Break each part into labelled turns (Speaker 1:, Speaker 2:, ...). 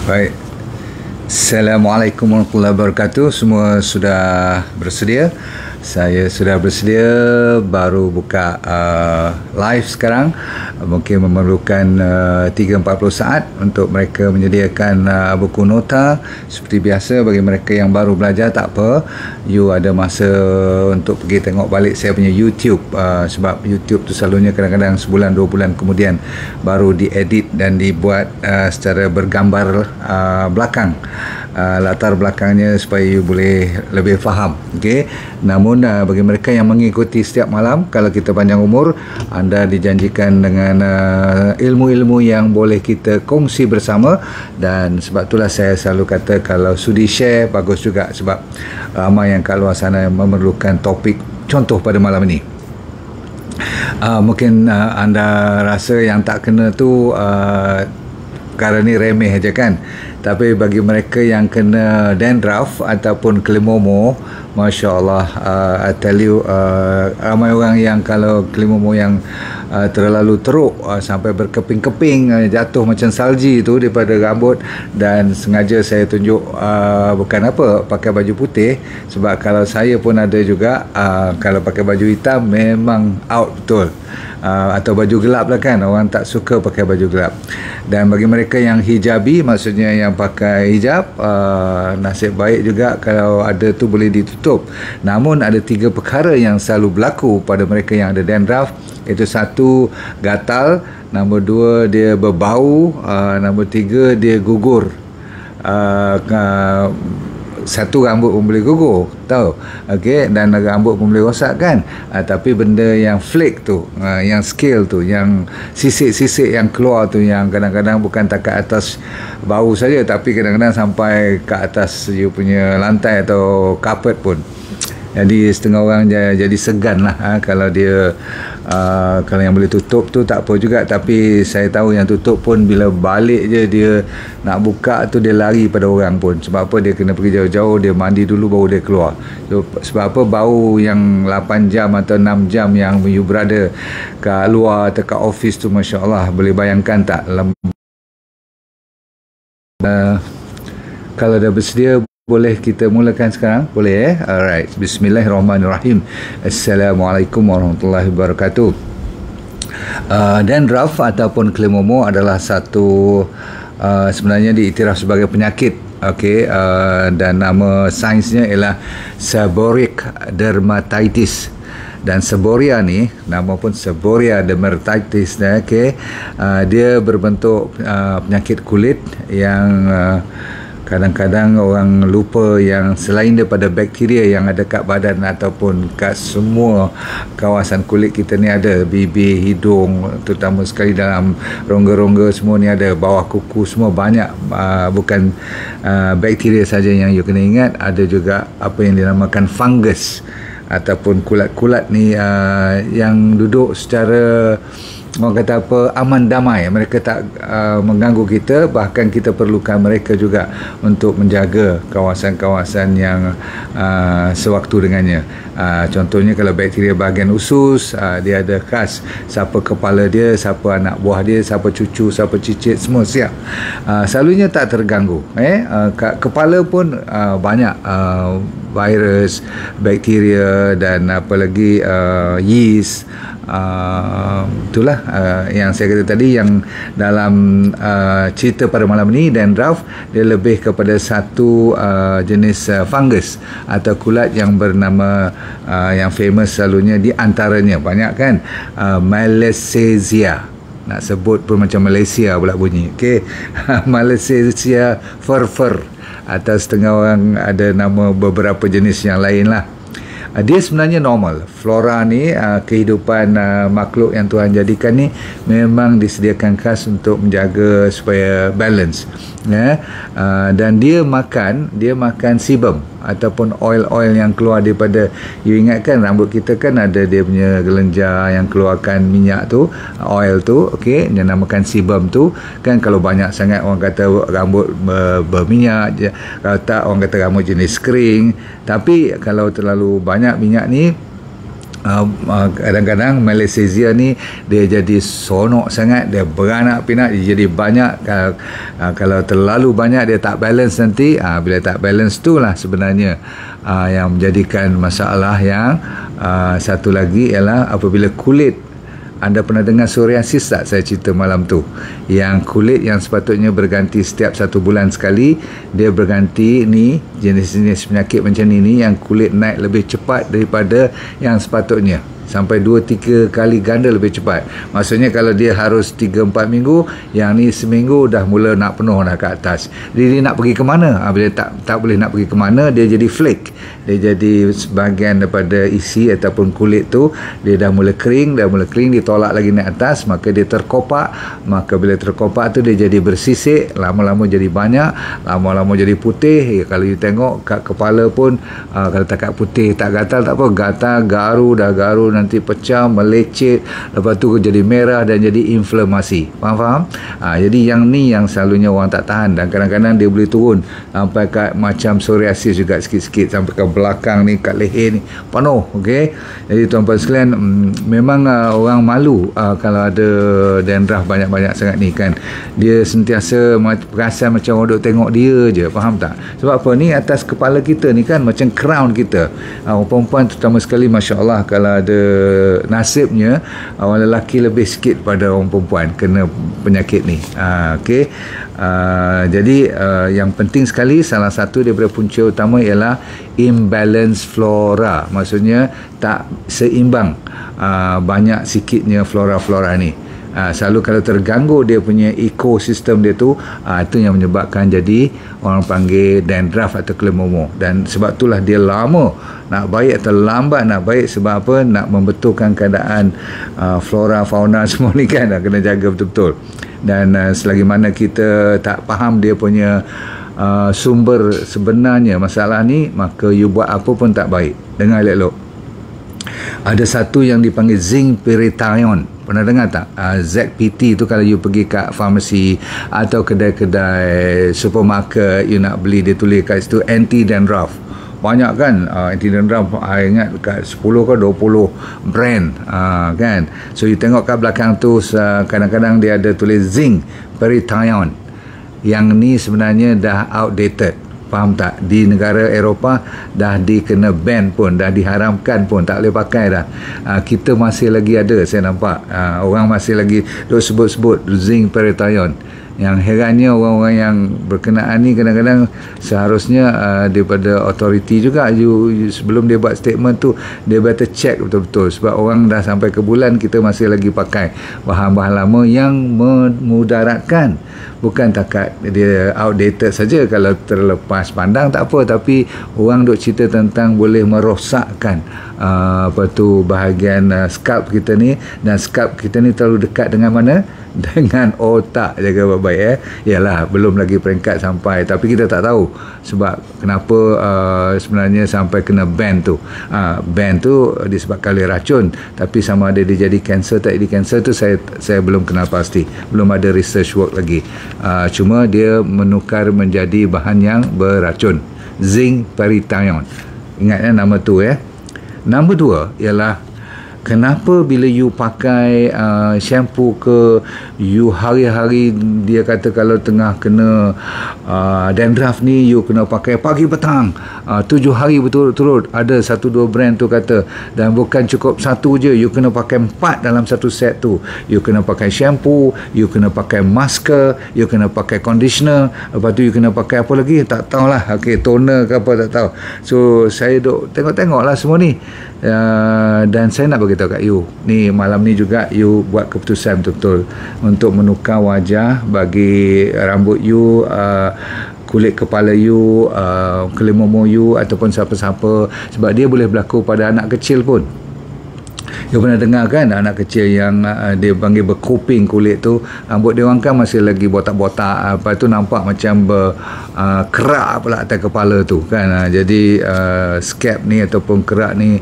Speaker 1: Baik. Assalamualaikum warahmatullahi wabarakatuh. Semua sudah bersedia? Saya sudah bersedia, baru buka live sekarang. Mungkin memerlukan 3-40 saat untuk mereka menyediakan buku nota. Seperti biasa, bagi mereka yang baru belajar, tak apa, you ada masa untuk pergi tengok balik saya punya YouTube, sebab YouTube tu selalunya kadang-kadang sebulan 2 bulan kemudian baru diedit dan dibuat secara bergambar belakang, latar belakangnya, supaya you boleh lebih faham. Okay? Namun bagi mereka yang mengikuti setiap malam, kalau kita panjang umur, anda dijanjikan dengan ilmu-ilmu yang boleh kita kongsi bersama. Dan sebab itulah saya selalu kata, kalau sudi share, bagus juga, sebab ramai yang kat luar sana memerlukan topik contoh pada malam ini. Mungkin anda rasa yang tak kena tu perkara ni remeh aja kan, tapi bagi mereka yang kena dandruff ataupun kelimomo, Masya Allah, I tell you, ramai orang yang kalau kelimomo yang terlalu teruk, sampai berkeping-keping, jatuh macam salji tu daripada rambut. Dan sengaja saya tunjuk bukan apa, pakai baju putih, sebab kalau saya pun ada juga, kalau pakai baju hitam memang out betul. Atau baju gelap lah kan, orang tak suka pakai baju gelap. Dan bagi mereka yang hijabi, maksudnya yang pakai hijab, nasib baik juga kalau ada tu boleh ditutup. Namun ada 3 perkara yang selalu berlaku pada mereka yang ada dandruff. Itu 1, gatal. Nombor 2, dia berbau. Nombor 3, dia gugur. Satu, rambut pun boleh gugur, tahu, okey, dan rambut pun boleh rosak kan. Tapi benda yang flake tu, yang scale tu, yang sisik-sisik yang keluar tu, yang kadang-kadang bukan tak kat atas bau saja, tapi kadang-kadang sampai ke atas you punya lantai atau carpet pun. Jadi setengah orang jadi segan lah, kalau dia kalau yang boleh tutup tu tak apa juga. Tapi saya tahu yang tutup pun bila balik je dia nak buka tu, dia lari pada orang pun. Sebab apa? Dia kena pergi jauh-jauh, dia mandi dulu baru dia keluar. So, sebab apa? Bau yang 8 jam atau 6 jam yang you berada kat luar atau kat office tu, Masya Allah, boleh bayangkan tak? Kalau dah bersedia, boleh kita mulakan sekarang? Boleh Alright. Bismillahirrahmanirrahim. Assalamualaikum warahmatullahi wabarakatuh. Dandruff ataupun kelimomo adalah satu, sebenarnya diiktiraf sebagai penyakit. Okey, dan nama sainsnya ialah seborrheic dermatitis. Dan seboria ni, nama pun seboria dermatitis, okey, dia berbentuk penyakit kulit yang kadang-kadang orang lupa yang selain daripada bakteria yang ada kat badan ataupun kat semua kawasan kulit kita ni, ada bibir, hidung, terutama sekali dalam rongga-rongga semua ni ada, bawah kuku semua banyak. Bukan bakteria saja yang you kena ingat, ada juga apa yang dinamakan fungus ataupun kulat-kulat ni yang duduk secara, orang kata apa, aman damai. Mereka tak mengganggu kita, bahkan kita perlukan mereka juga untuk menjaga kawasan-kawasan yang sewaktu dengannya. Contohnya kalau bakteria bahagian usus, dia ada khas, siapa kepala dia, siapa anak buah dia, siapa cucu, siapa cicit, semua siap. Selalunya tak terganggu. Kepala pun banyak virus, bakteria, dan apa lagi, yeast. Itulah yang saya kata tadi, yang dalam cerita pada malam ni, dandruff, dia lebih kepada satu jenis fungus atau kulat yang bernama, yang famous selalunya di antaranya, banyak kan, Malassezia. Nak sebut pun macam Malaysia pula bunyi. Okey. Malassezia fur, atau setengah orang ada nama beberapa jenis yang lain lah. Dia sebenarnya normal. Flora ni, kehidupan makhluk yang Tuhan jadikan ni, memang disediakan khas untuk menjaga supaya balance. Dan dia makan sebum ataupun oil-oil yang keluar daripada, you ingat kan, rambut kita kan ada dia punya kelenjar yang keluarkan minyak tu, oil tu, okey, dia namakan sebum tu kan. Kalau banyak sangat, orang kata rambut berminyak, kalau tak, orang kata rambut jenis kering. Tapi kalau terlalu banyak minyak ni, kadang-kadang Malaysia ni dia jadi sonok sangat, dia beranak pinak, dia jadi banyak. Kalau terlalu banyak dia tak balance nanti. Bila tak balance tu lah sebenarnya yang menjadikan masalah. Yang satu lagi ialah apabila kulit, anda pernah dengar psoriasis tak? Saya cerita malam tu, yang kulit yang sepatutnya berganti setiap 1 bulan sekali, dia berganti ni, jenis-jenis penyakit macam ni yang kulit naik lebih cepat daripada yang sepatutnya, sampai 2-3 kali ganda lebih cepat. Maksudnya kalau dia harus 3-4 minggu, yang ni seminggu dah mula nak penuh dah ke atas. Jadi dia nak pergi ke mana? Bila tak boleh nak pergi ke mana, dia jadi flake. Dia jadi sebahagian daripada isi ataupun kulit tu, dia dah mula kering, dia tolak lagi naik atas, maka dia terkopak. Maka bila terkopak tu dia jadi bersisik, lama-lama jadi banyak, lama-lama jadi putih. Kalau you tengok kat kepala pun, kalau takat putih tak gatal tak apa, gatal, garu nanti pecah, melecet, lepas tu jadi merah dan jadi inflamasi. Faham? Jadi yang ni yang selalunya orang tak tahan, dan kadang-kadang dia boleh turun sampai kat macam psoriasis juga sikit-sikit, sampai ke belakang ni, kat leher ni penuh. Okey, jadi tuan-puan sekalian, memang orang malu kalau ada dandruff banyak-banyak sangat ni kan. Dia sentiasa perasan macam orang duk tengok dia je. Faham tak? Sebab apa? Ni atas kepala kita ni kan macam crown kita. Orang perempuan terutama sekali, masya-Allah, kalau ada nasibnya, orang lelaki lebih sikit pada orang perempuan kena penyakit ni. Okey. Jadi yang penting sekali, salah satu daripada punca utama ialah imbalance flora. Maksudnya tak seimbang, banyak sikitnya flora-flora ni. Selalu kalau terganggu dia punya ekosistem dia tu, itu yang menyebabkan jadi orang panggil dandruff atau klemomo. Dan sebab itulah dia lama nak baik atau lambat nak baik. Sebab apa? Nak membetulkan keadaan flora fauna semua ni kan, kena jaga betul-betul. Dan selagi mana kita tak faham dia punya sumber sebenarnya masalah ni, maka you buat apa pun tak baik. Dengar elok-elok, ada satu yang dipanggil zinc pyrithione. Pernah dengar tak? ZPT tu kalau you pergi kat farmasi atau kedai-kedai supermarket, you nak beli, dia tulis kat situ anti-dandruff. Banyak kan anti-dandruff, ingat kat 10 ke 20 brand kan. So you tengok kat belakang tu, kadang-kadang dia ada tulis zinc pyrithione. Yang ni sebenarnya dah outdated. Faham tak? Di negara Eropah dah dikena ban pun, dah diharamkan pun, tak boleh pakai dah. Kita masih lagi ada, saya nampak orang masih lagi duk sebut-sebut zinc pyrithione. Yang herannya orang-orang yang berkenaan ni kadang-kadang seharusnya daripada authority juga, you sebelum dia buat statement tu, dia better check betul-betul. Sebab orang dah sampai ke bulan, kita masih lagi pakai bahan-bahan lama yang memudaratkan. Bukan takat dia outdated saja, kalau terlepas pandang tak apa, tapi orang duk cerita tentang boleh merosakkan bahagian scalp kita ni. Dan scalp kita ni terlalu dekat dengan mana? Dengan otak. Jaga baik-baik Yalah, belum lagi peringkat sampai, tapi kita tak tahu sebab kenapa sebenarnya sampai kena ban tu. Ban tu disebabkan oleh racun, tapi sama ada dia jadi kanser tak jadi kanser tu saya belum kenal pasti, belum ada research work lagi. Cuma dia menukar menjadi bahan yang beracun, zinc pyrithione. Ingat nama tu Nombor 2 ialah, kenapa bila you pakai shampoo ke, you hari-hari, dia kata kalau tengah kena dandruff ni, you kena pakai pagi petang 7 hari berturut-turut. Ada 1-2 brand tu kata, dan bukan cukup satu je, you kena pakai 4 dalam satu set tu. You kena pakai shampoo, you kena pakai masker, you kena pakai conditioner, lepas tu you kena pakai apa lagi tak tahulah, toner ke apa tak tahu. So saya duk tengok-tengok lah semua ni, dan saya nak beritahu kat you ni, malam ni juga you buat keputusan betul-betul untuk menukar wajah bagi rambut you, kulit kepala you, klemomo you, ataupun siapa-siapa. Sebab dia boleh berlaku pada anak kecil pun. You pernah dengar kan anak kecil yang dia panggil berkuping kulit tu, rambut dia orang kan masih lagi botak-botak, apa tu nampak macam kerak pula atas kepala tu kan. Jadi scalp ni ataupun kerak ni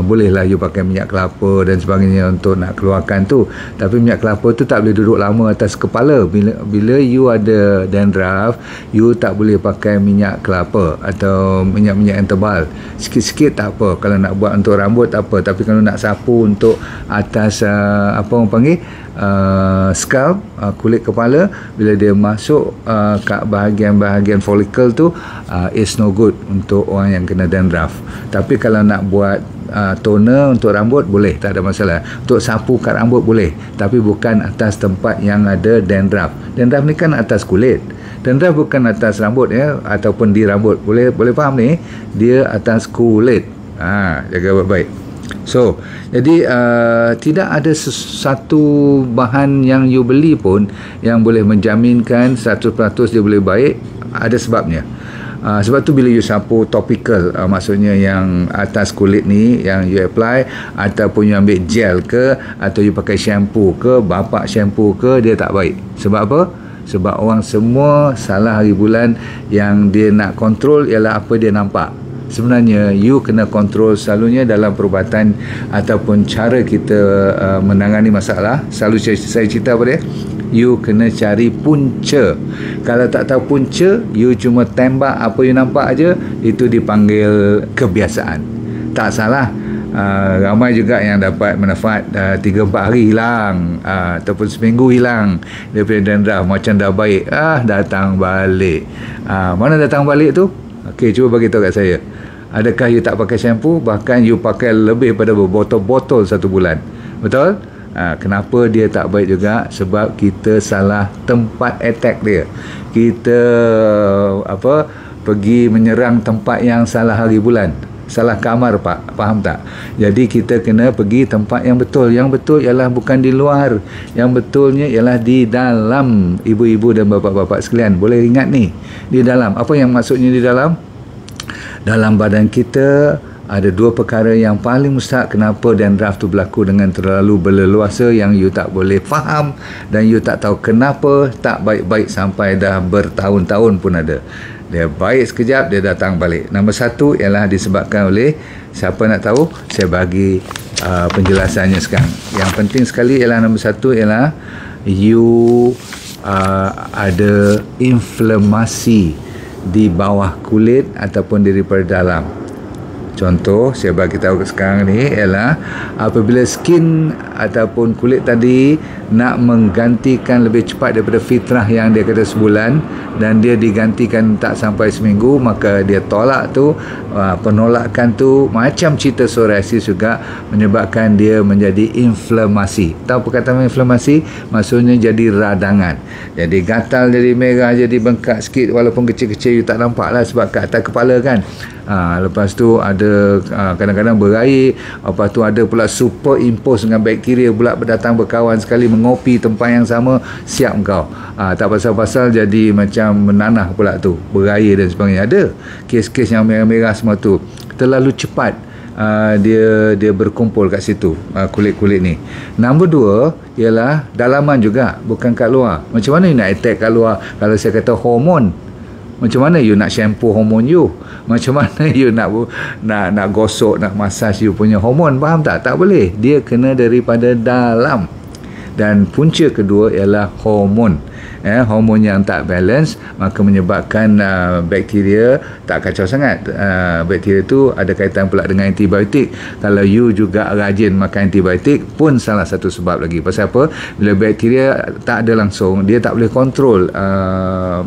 Speaker 1: bolehlah you pakai minyak kelapa dan sebagainya untuk nak keluarkan tu, tapi minyak kelapa tu tak boleh duduk lama atas kepala. Bila you ada dandruff, you tak boleh pakai minyak kelapa atau minyak-minyak yang tebal. Sikit-sikit tak apa, kalau nak buat untuk rambut tak apa, tapi kalau nak sapu untuk atas apa orang panggil scalp, kulit kepala, bila dia masuk kat bahagian-bahagian follicle tu, it's no good untuk orang yang kena dandruff. Tapi kalau nak buat toner untuk rambut boleh, tak ada masalah. Untuk sapu kat rambut boleh, tapi bukan atas tempat yang ada dandruff. Dandruff ni kan atas kulit, dandruff bukan atas rambut ya, ataupun di rambut. Boleh faham ni, dia atas kulit. Jaga baik-baik. So, jadi tidak ada satu bahan yang you beli pun yang boleh menjaminkan 100% dia boleh baik. Ada sebabnya. Sebab tu bila you sapu topical, maksudnya yang atas kulit ni yang you apply, ataupun you ambil gel ke, atau you pakai shampoo ke, bapak shampoo ke, dia tak baik. Sebab apa? Sebab orang semua salah hari bulan. Yang dia nak kontrol ialah apa dia nampak. Sebenarnya you kena kontrol selalunya dalam perubatan ataupun cara kita menangani masalah. Selalu saya cerita apa dia, you kena cari punca. Kalau tak tahu punca, you cuma tembak apa you nampak aja, itu dipanggil kebiasaan. Tak salah. Ramai juga yang dapat manfaat 3-4 hari hilang, ataupun seminggu hilang daripada dandruff, macam dah baik, datang balik. Mana datang balik tu? Okey, cuba bagi tahu kat saya. Adakah you tak pakai shampoo, bahkan you pakai lebih pada berbotol-botol 1 bulan? Betul? Kenapa dia tak baik juga? Sebab kita salah tempat attack dia. Kita pergi menyerang tempat yang salah hari bulan. Salah kamar, Pak. Faham tak? Jadi kita kena pergi tempat yang betul. Yang betul ialah bukan di luar. Yang betulnya ialah di dalam. Ibu-ibu dan bapa-bapa sekalian, boleh ingat ni. Di dalam. Apa yang maksudnya di dalam? Dalam badan kita ada 2 perkara yang paling mustahak kenapa dandruff tu berlaku dengan terlalu berleluasa, yang you tak boleh faham dan you tak tahu kenapa tak baik-baik sampai dah bertahun-tahun pun ada. Dia baik sekejap, dia datang balik. Nombor 1 ialah disebabkan oleh, siapa nak tahu, saya bagi penjelasannya sekarang. Yang penting sekali ialah nombor 1 ialah you ada inflamasi di bawah kulit ataupun daripada dalam. Contoh saya bagi tahu sekarang ni ialah apabila skin ataupun kulit tadi nak menggantikan lebih cepat daripada fitrah yang dia kata sebulan, dan dia digantikan tak sampai seminggu, maka dia tolak tu, penolakan tu macam cerita psoriasis juga, menyebabkan dia menjadi inflamasi. Tahu perkataan inflamasi? Maksudnya jadi radangan, jadi gatal, jadi merah, jadi bengkak sikit, walaupun kecil-kecil you tak nampak lah sebab kat atas kepala kan. Lepas tu ada kadang-kadang berair, lepas tu ada pula superimpose dengan bakteria pula berdatang berkawan sekali, mengopi tempat yang sama, siap kau. Tak pasal-pasal jadi macam menanah pula tu, berair dan sebagainya. Ada kes-kes yang merah-merah semua tu, terlalu cepat dia berkumpul kat situ, kulit-kulit ni. Nombor 2 ialah dalaman juga, bukan kat luar. Macam mana you nak attack kat luar? Kalau saya kata hormon, macam mana you nak shampoo hormon you? Macam mana you nak gosok, nak massage you punya hormon? Faham tak? Tak boleh. Dia kena daripada dalam. Dan punca kedua ialah hormon. Hormon yang tak balance, maka menyebabkan bakteria tak kacau sangat. Bakteria tu ada kaitan pula dengan antibiotik. Kalau you juga rajin makan antibiotik pun salah satu sebab lagi. Pasal apa? Bila bakteria tak ada langsung, dia tak boleh kontrol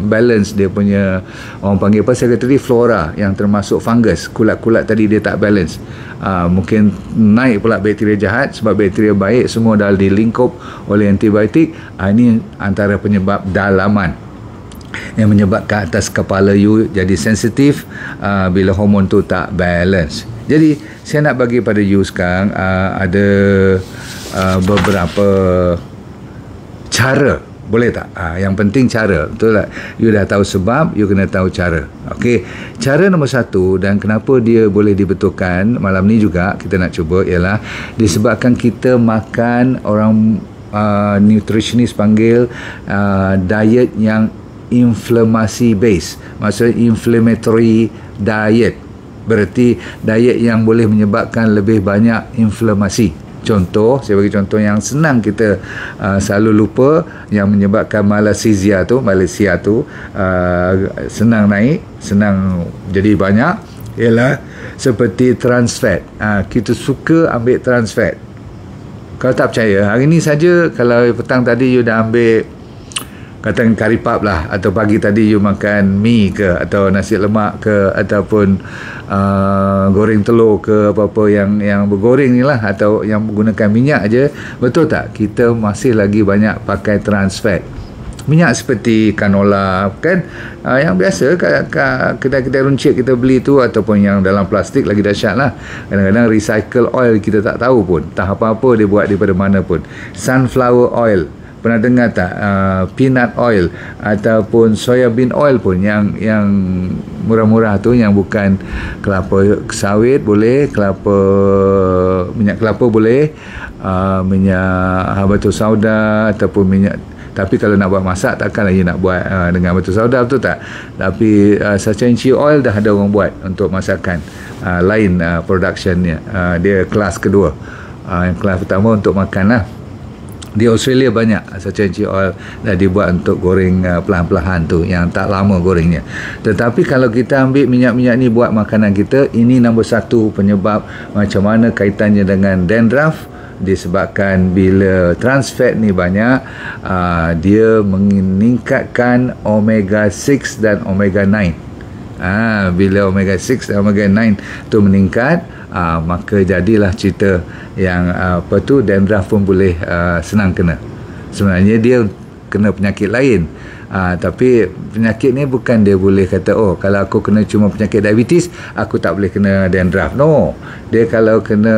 Speaker 1: balance dia punya, orang panggil apa, secretory flora, yang termasuk fungus. Kulat-kulat tadi dia tak balance. Mungkin naik pula bakteria jahat, sebab bakteria baik semua dah dilingkup oleh antibiotik. Ini antara penyebab dalaman yang menyebabkan atas kepala you jadi sensitif bila hormon tu tak balance. Jadi saya nak bagi pada you sekarang ada beberapa cara. Boleh tak? Yang penting cara. Betul tak? You dah tahu sebab, you kena tahu cara. Okey. Cara nombor 1, dan kenapa dia boleh dibetulkan malam ni juga kita nak cuba, ialah disebabkan kita makan, orang nutritionist panggil diet yang inflammasi base. Maksudnya inflammatory diet. berarti diet yang boleh menyebabkan lebih banyak inflamasi. Contoh, saya bagi contoh yang senang kita selalu lupa, yang menyebabkan Malaysia tu senang naik, senang jadi banyak, ialah seperti trans fat. Kita suka ambil trans fat. Kalau tak percaya, hari ni saja, kalau petang tadi you dah ambil katakan kari pap lah, atau pagi tadi you makan mi ke, atau nasi lemak ke, ataupun goreng telur ke, apa-apa yang bergoreng ni lah, atau yang menggunakan minyak aja, betul tak? Kita masih lagi banyak pakai trans fat. Minyak seperti canola kan, yang biasa kedai-kedai runcit kita beli tu, ataupun yang dalam plastik lagi dahsyat lah. Kadang-kadang recycle oil kita tak tahu pun, tak apa-apa dia buat daripada mana pun. Sunflower oil, pernah dengar tak? Peanut oil ataupun soya bean oil pun, yang murah-murah tu, yang bukan kelapa sawit boleh, minyak kelapa boleh, minyak batu sauda ataupun minyak. Tapi kalau nak buat masak, takkan lagi nak buat dengan batu sauda, betul tak? Tapi Sachainchi oil dah ada orang buat untuk masakan lain, productionnya dia kelas kedua. Yang kelas pertama untuk makan lah. Di Australia banyak Sachainchi oil dah dibuat untuk goreng perlahan-perlahan tu, yang tak lama gorengnya. Tetapi kalau kita ambil minyak-minyak ni buat makanan kita, ini nombor satu penyebab macam mana kaitannya dengan dandruff. Disebabkan bila trans fat ni banyak, dia meningkatkan omega 6 dan omega 9. Bila omega 6 dan omega 9 tu meningkat, maka jadilah cerita yang dandruff pun boleh senang kena. Sebenarnya dia kena penyakit lain, tapi penyakit ni bukan dia boleh kata, oh kalau aku kena cuma penyakit diabetes, aku tak boleh kena dandruff. No, dia kalau kena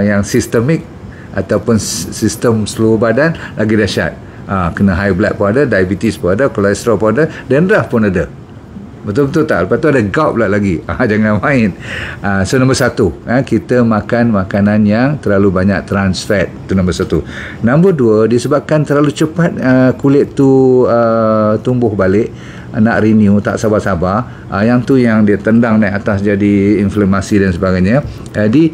Speaker 1: yang sistemik ataupun sistem seluruh badan, lagi dahsyat. Kena high blood pun ada, diabetes pun ada, kolesterol pun ada, dandruff pun ada. Betul-betul tak? Lepas tu ada gout pula lagi. Jangan main. So nombor satu, kita makan makanan yang terlalu banyak trans fat. Itu nombor satu. Nombor dua, disebabkan terlalu cepat kulit tu tumbuh balik, nak renew, tak sabar-sabar, yang tu yang dia tendang naik atas, jadi inflamasi dan sebagainya. Jadi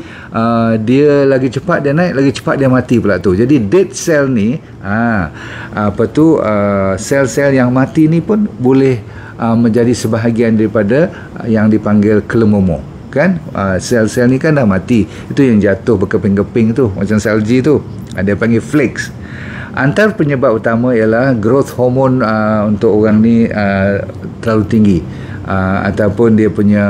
Speaker 1: dia lagi cepat dia naik, lagi cepat dia mati pula tu. Jadi dead cell ni, sel-sel yang mati ni pun boleh menjadi sebahagian daripada yang dipanggil kelemomor. Kan sel-sel ni kan dah mati, itu yang jatuh berkeping-keping tu, macam salji tu, dia panggil flakes. Antara penyebab utama ialah growth hormone untuk orang ni terlalu tinggi, ataupun dia punya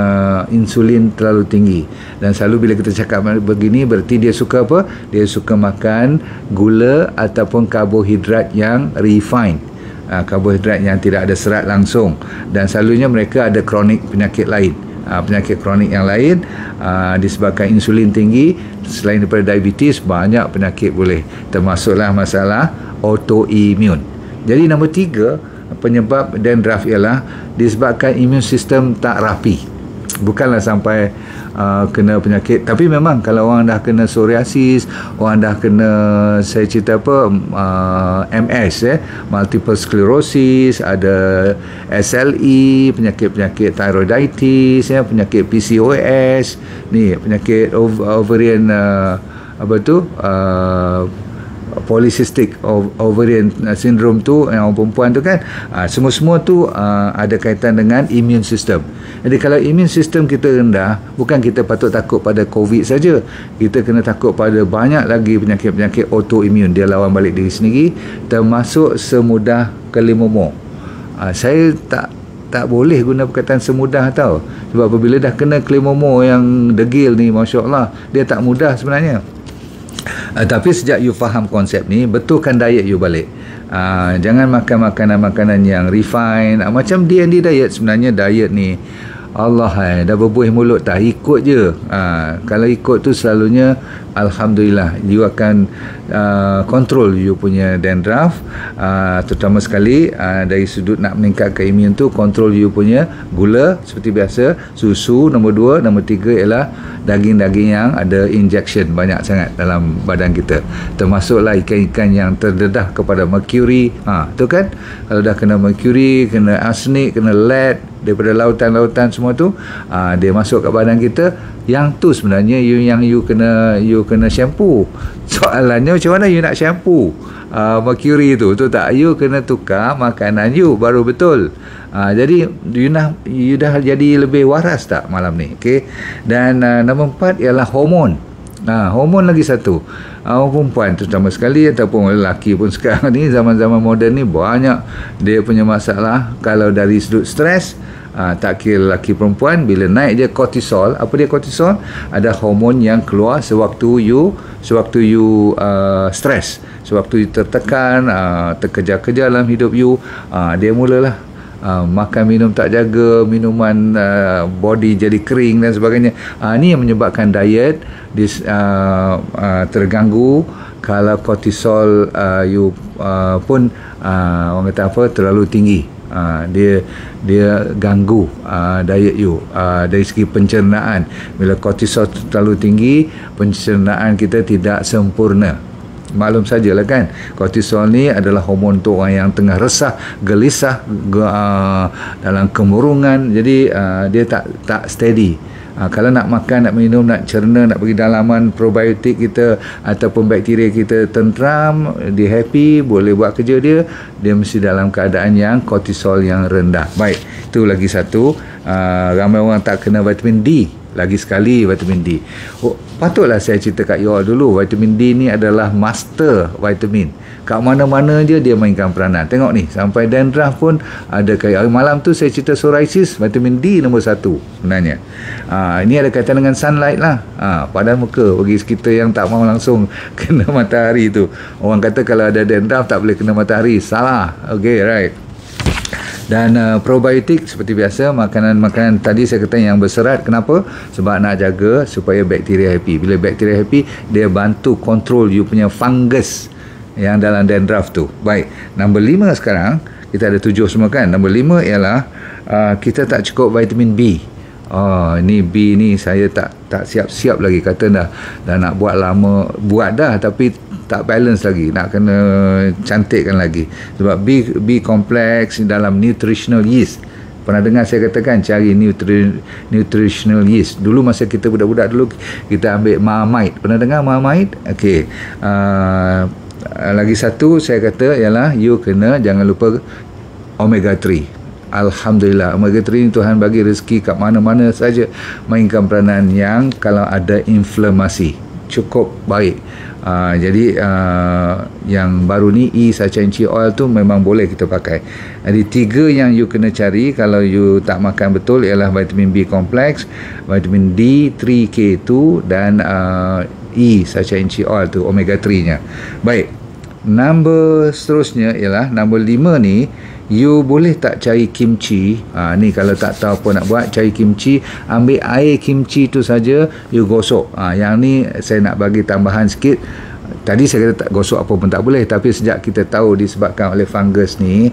Speaker 1: insulin terlalu tinggi. Dan selalu bila kita cakap begini, berarti dia suka apa? Dia suka makan gula ataupun karbohidrat yang refined, karbohidrat yang tidak ada serat langsung. Dan selalunya mereka ada kronik penyakit lain, penyakit kronik yang lain, disebabkan insulin tinggi. Selain daripada diabetes, banyak penyakit boleh, termasuklah masalah autoimmune. Jadi nombor tiga penyebab dandruff ialah disebabkan immune system tak rapi. Bukanlah sampai kena penyakit, tapi memang kalau orang dah kena psoriasis, orang dah kena, saya cerita apa, MS, multiple sclerosis, ada SLE, penyakit-penyakit thyroiditis, penyakit PCOS, ni penyakit ovarian polycystic ovarian syndrome tu, yang perempuan tu kan, semua-semua tu ada kaitan dengan immune system. Jadi kalau immune system kita rendah, bukan kita patut takut pada COVID saja, kita kena takut pada banyak lagi penyakit-penyakit autoimmune, dia lawan balik diri sendiri, termasuk semudah kelimomor. Saya tak boleh guna perkataan semudah tau, sebab apabila dah kena kelimomor yang degil ni, Masya Allah, dia tak mudah sebenarnya. Tapi sejak you faham konsep ni, betulkan diet you balik. Jangan makan makanan-makanan yang refine. Macam D&D diet, sebenarnya diet ni Allah, dah berbuih mulut tak, ikut je. Kalau ikut tu selalunya alhamdulillah you akan kontrol you punya dandruff, terutama sekali dari sudut nak meningkatkan imun tu, kontrol you punya gula seperti biasa, susu nombor 2, nombor 3 ialah daging-daging yang ada injection banyak sangat dalam badan kita, termasuklah ikan-ikan yang terdedah kepada mercury. Tu kan, kalau dah kena mercury, kena arsenic, kena lead, daripada lautan-lautan semua tu, dia masuk kat badan kita. Yang tu sebenarnya you kena shampoo. Soalannya macam mana you nak shampoo mercury tu tak? You kena tukar makanan you baru betul. Jadi you dah jadi lebih waras tak malam ni, okey? Dan nombor 4 ialah hormon. Hormon lagi satu. Perempuan terutama sekali ataupun lelaki pun sekarang ni, zaman-zaman moden ni, banyak dia punya masalah. Kalau dari sudut stres, tak kira lelaki perempuan, bila naik je kortisol. Apa dia kortisol? Ada hormon yang keluar sewaktu you stres, sewaktu you tertekan, terkejar-kejar dalam hidup you. Dia mulalah makan minum tak jaga, minuman body jadi kering dan sebagainya. Ni yang menyebabkan diet terganggu. Kalau kortisol you pun orang kata apa, terlalu tinggi, dia ganggu diet you dari segi pencernaan. Bila kortisol terlalu tinggi, pencernaan kita tidak sempurna. Maklum sajalah kan, kortisol ni adalah hormon untuk orang yang tengah resah, gelisah, dalam kemurungan. Jadi dia tak steady. Kalau nak makan, nak minum, nak cerna, nak pergi dalaman probiotik kita ataupun bakteria kita tenteram, dia happy, boleh buat kerja dia mesti dalam keadaan yang kortisol yang rendah. Baik, itu lagi satu. Ramai orang tak kena vitamin D. Lagi sekali vitamin D. Patutlah saya cerita kat you all dulu, vitamin D ni adalah master vitamin. Kat mana-mana je dia mainkan peranan. Tengok ni, sampai dandruff pun ada kayak malam tu saya cerita psoriasis, vitamin D nombor 1 sebenarnya. Ini ada kaitan dengan sunlight lah. Padan muka bagi kita yang tak mahu langsung kena matahari tu. Orang kata kalau ada dandruff tak boleh kena matahari. Salah. Okay, right. Dan probiotik seperti biasa, makanan-makanan tadi saya kata yang berserat. Kenapa? Sebab nak jaga supaya bakteria happy. Bila bakteria happy, dia bantu kontrol you punya fungus yang dalam dandruff tu. Baik, nombor 5 sekarang. Kita ada 7 semua kan. Nombor 5 ialah kita tak cukup vitamin B. Ini B ni saya tak siap-siap lagi. Kata dah nak buat lama, buat dah tapi tak balance lagi, nak kena cantikkan lagi. Sebab B kompleks dalam nutritional yeast. Pernah dengar saya katakan cari nutritional yeast. Dulu masa kita budak-budak dulu, kita ambil Marmite. Pernah dengar Marmite? Okey. Lagi satu saya kata ialah you kena jangan lupa omega 3. Alhamdulillah, omega 3 ni Tuhan bagi rezeki kat mana-mana saja mainkan peranan yang kalau ada inflamasi cukup baik. Jadi yang baru ni E-Sachainchi oil tu memang boleh kita pakai. Jadi 3 yang you kena cari kalau you tak makan betul ialah vitamin B kompleks, vitamin D, 3K2 dan E-Sachainchi oil tu, omega 3 nya. Baik, nombor seterusnya ialah nombor 5 ni. You boleh tak cari kimchi? Ni kalau tak tahu apa nak buat, cari kimchi, ambil air kimchi tu saja, you gosok. Yang ni saya nak bagi tambahan sikit. Tadi saya kata tak gosok apa pun tak boleh, tapi sejak kita tahu disebabkan oleh fungus ni,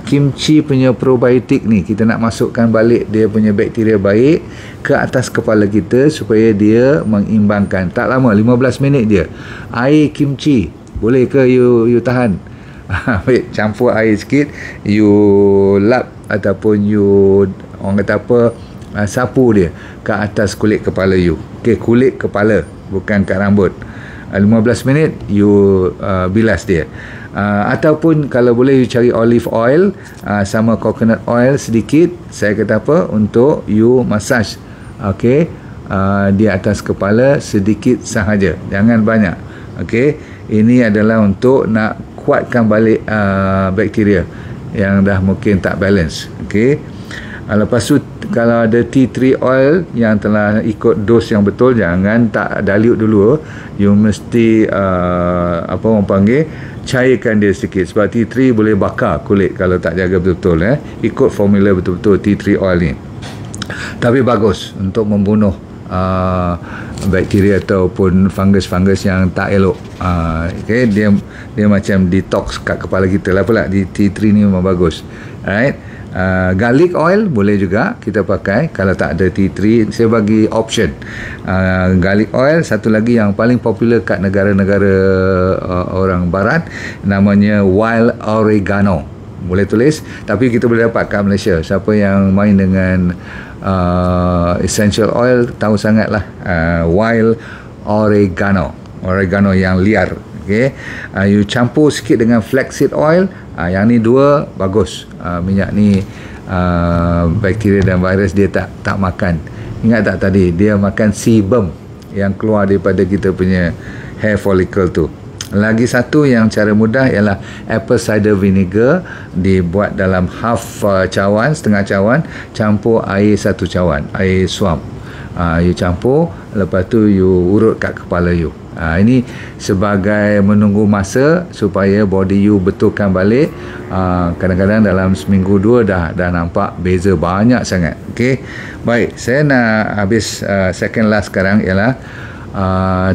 Speaker 1: kimchi punya probiotik ni, kita nak masukkan balik dia punya bakteria baik ke atas kepala kita supaya dia mengimbangkan. Tak lama, 15 minit je. Air kimchi, boleh ke you tahan? Campur air sikit, you lap ataupun you orang kata apa, sapu dia ke atas kulit kepala you. Okay, kulit kepala, bukan kat rambut. 15 minit you bilas dia. Ataupun kalau boleh you cari olive oil sama coconut oil sedikit, saya kata apa, untuk you massage. Okay, di atas kepala sedikit sahaja, jangan banyak. Okay, ini adalah untuk nak kuatkan balik bakteria yang dah mungkin tak balance. Okey. Lepas tu kalau ada tea tree oil yang telah ikut dos yang betul, jangan tak dilute dulu. You mesti apa orang panggil, cairkan dia sikit sebab tea tree boleh bakar kulit kalau tak jaga betul-betul. Ikut formula betul-betul tea tree oil ni. Tapi bagus untuk membunuh bakteria ataupun fungus-fungus yang tak elok. Okay, dia macam detox kat kepala kita lah pula. Di tea tree ni memang bagus. Alright. Garlic oil boleh juga kita pakai kalau tak ada tea tree. Saya bagi option. Garlic oil, satu lagi yang paling popular kat negara-negara orang barat, namanya wild oregano. boleh tulis, tapi kita boleh dapat kat Malaysia. Siapa yang main dengan essential oil tahu sangatlah, wild oregano yang liar. Okay. You campur sikit dengan flaxseed oil, yang ni dua bagus. Minyak ni bakteria dan virus dia tak makan. Ingat tak tadi dia makan sebum yang keluar daripada kita punya hair follicle tu. Lagi satu yang cara mudah ialah apple cider vinegar, dibuat dalam half cawan, setengah cawan, campur air 1 cawan, air suam. You campur, lepas tu you urut kat kepala you. Ini sebagai menunggu masa supaya body you betulkan balik. Kadang-kadang dalam seminggu 2 dah nampak beza banyak sangat. Okey. Baik, saya nak habis second last sekarang ialah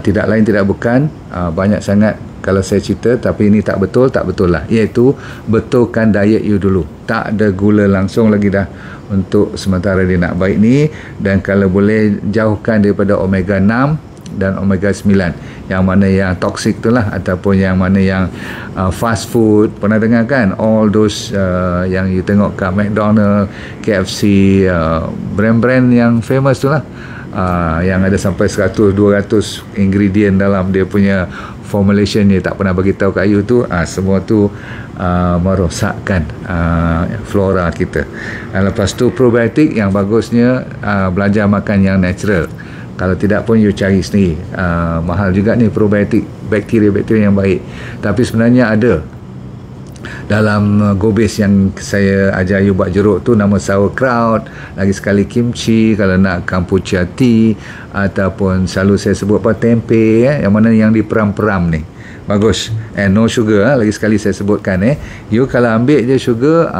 Speaker 1: tidak lain tidak bukan, banyak sangat kalau saya cerita, tapi ini tak betul lah, iaitu betulkan diet you dulu. Tak ada gula langsung lagi dah untuk sementara dia nak baik ni, dan kalau boleh jauhkan daripada omega 6 dan omega 9, yang mana yang toksik tu lah, ataupun yang mana yang fast food. Pernah dengar kan all those yang you tengok kat McDonald, KFC, brand-brand yang famous tu lah, yang ada sampai 100-200 ingredient dalam dia punya formulation, dia tak pernah bagi tahu kat you tu. Semua tu merosakkan flora kita. Lepas tu probiotik yang bagusnya belajar makan yang natural. Kalau tidak pun you cari sendiri. Mahal juga ni probiotik, bakteria-bakteria yang baik. Tapi sebenarnya ada dalam gobis yang saya ajar you buat jeruk tu, nama sauerkraut, lagi sekali kimchi, kalau nak kombucha tea, ataupun selalu saya sebut apa, tempe, yang mana yang diperam-peram ni bagus, and no sugar. Lagi sekali saya sebutkan, you kalau ambil je sugar,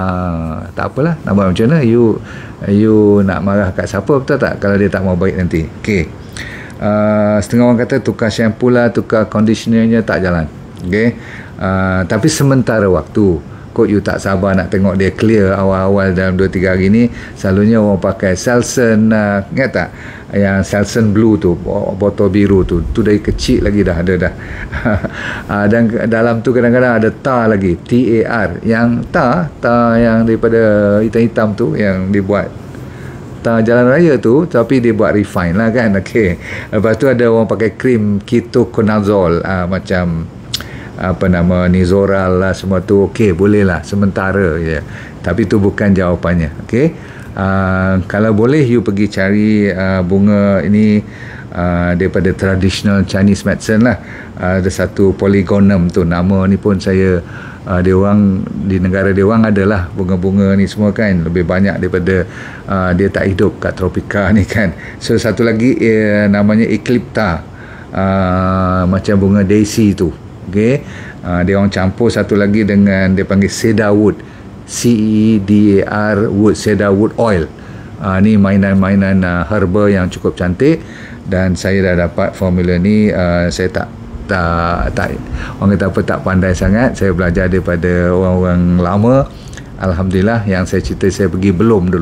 Speaker 1: tak apalah, nak buat macam mana, you nak marah kat siapa, betul tak, kalau dia tak mau baik nanti. Okay. Setengah orang kata tukar shampoo lah, tukar conditionernya tak jalan. Okay. Tapi sementara waktu, kot you tak sabar nak tengok dia clear awal-awal dalam 2-3 hari ni, selalunya orang pakai Selsun, ingat tak yang Selsun Blue tu, botol biru tu dari kecil lagi dah ada dah. Dan dalam tu kadang-kadang ada tar lagi, TAR, yang tar yang daripada hitam-hitam tu, yang dibuat tar jalan raya tu, tapi dia buat refine lah kan. Okay. Lepas tu ada orang pakai krim ketoconazole, macam apa nama, Nizoral lah, semua tu okey, boleh lah sementara je, tapi tu bukan jawapannya. Okey. Kalau boleh you pergi cari bunga ini daripada traditional Chinese medicine lah. Ada satu Polygonum tu, nama ni pun saya dia orang di negara dia orang adalah bunga-bunga ni semua kan, lebih banyak daripada dia tak hidup kat tropika ni kan. So satu lagi namanya Eclipta, macam bunga daisy tu. Okay. Dia orang campur satu lagi dengan dia panggil cedarwood, CEDAR wood, cedarwood oil. Ni mainan-mainan herba yang cukup cantik, dan saya dah dapat formula ni. Saya tak orang kata apa, tak pandai sangat. Saya belajar daripada orang-orang lama. Alhamdulillah, yang saya cerita saya pergi belum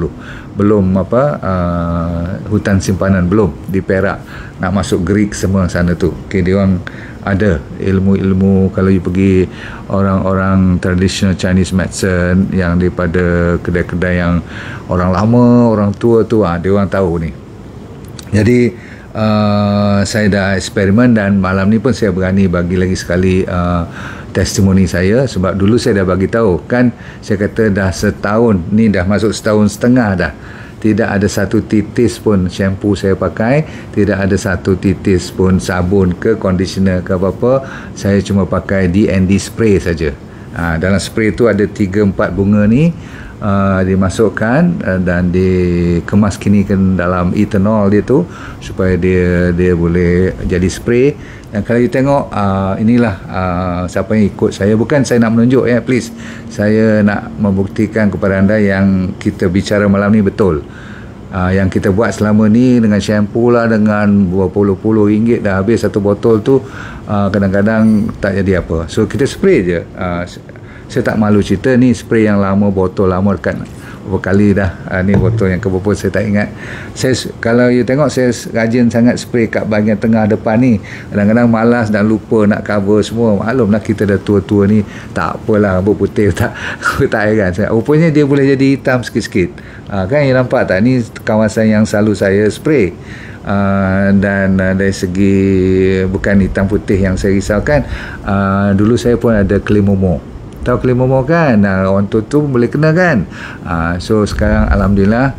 Speaker 1: hutan simpanan, belum di Perak, nak masuk Greek semua sana tu. Okay, dia orang ada ilmu-ilmu. Kalau you pergi orang-orang traditional Chinese medicine yang daripada kedai-kedai yang orang lama, orang tua tu, dia orang tahu ni. Jadi saya dah eksperimen, dan malam ni pun saya berani bagi lagi sekali testimoni saya, sebab dulu saya dah bagi tahu kan, saya kata dah setahun ni, dah masuk setahun setengah dah, tidak ada satu titis pun shampoo saya pakai, tidak ada satu titis pun sabun ke conditioner ke apa-apa. Saya cuma pakai D&D spray saja. Dalam spray tu ada 3-4 bunga ni, dimasukkan dan dikemas-kinikan dalam ethanol dia tu, supaya dia boleh jadi spray. Dan kalau you tengok, inilah siapa yang ikut saya, bukan saya nak menunjuk please, saya nak membuktikan kepada anda yang kita bicara malam ni betul. Yang kita buat selama ni dengan shampoo lah, dengan berpuluh-puluh ringgit dah habis satu botol tu, kadang-kadang tak jadi apa. So kita spray je. Saya tak malu cerita, ni spray yang lama, botol lama dekat berapa kali dah. Ni botol yang keberapa saya tak ingat. Kalau you tengok, saya rajin sangat spray kat bahagian tengah depan ni. Kadang-kadang malas dan lupa nak cover semua. Maklumlah kita dah tua-tua ni, tak apalah rambut putih tak heran. Rupanya dia boleh jadi hitam sikit-sikit. Kan you nampak tak, ni kawasan yang selalu saya spray. Dan dari segi bukan hitam putih yang saya risaukan, dulu saya pun ada kelimomo. Tahu kelimomo kan? Orang tua tu boleh kena kan? So sekarang alhamdulillah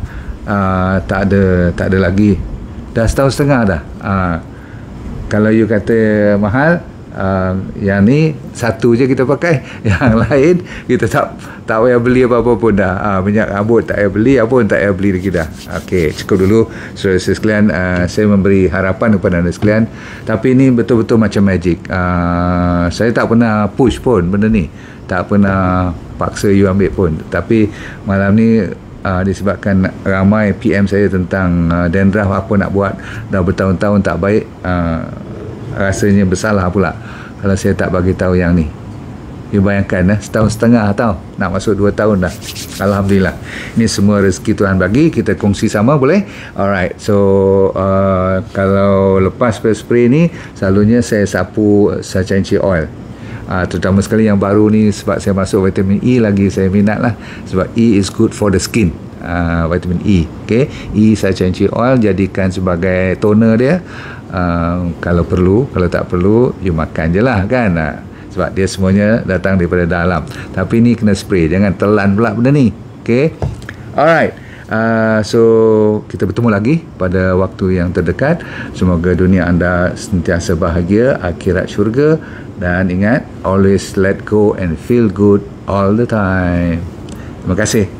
Speaker 1: tak ada lagi. Dah setahun setengah dah. Kalau you kata mahal, yang ni satu je kita pakai, yang lain kita tak payah beli apa-apa pun dah. Minyak rambut tak payah beli, apa pun tak payah beli lagi dah. Okey, cukup dulu saudara sekalian. Saya memberi harapan kepada anda sekalian, tapi ini betul-betul macam magic. Saya tak pernah push pun benda ni, tak pernah paksa you ambil pun. Tapi malam ni disebabkan ramai PM saya tentang dandruff, apa nak buat, dah bertahun-tahun tak baik, rasanya bersalah pula kalau saya tak bagi tahu yang ni. You bayangkan, setahun setengah tau, nak masuk 2 tahun dah. Alhamdulillah, ini semua rezeki Tuhan bagi, kita kongsi sama, boleh? Alright, so kalau lepas spray ni, selalunya saya sapu Sanchay oil. Terutama sekali yang baru ni, sebab saya masuk vitamin E lagi, saya minat lah, sebab E is good for the skin. Vitamin E, okay? E Sanchay oil jadikan sebagai toner dia. Kalau perlu, kalau tak perlu, you makan je lah kan. Sebab dia semuanya datang daripada dalam. Tapi ni kena spray, jangan telan pula benda ni. Okay, alright. So kita bertemu lagi pada waktu yang terdekat. Semoga dunia anda sentiasa bahagia, akhirat syurga. Dan ingat, always let go and feel good all the time. Terima kasih.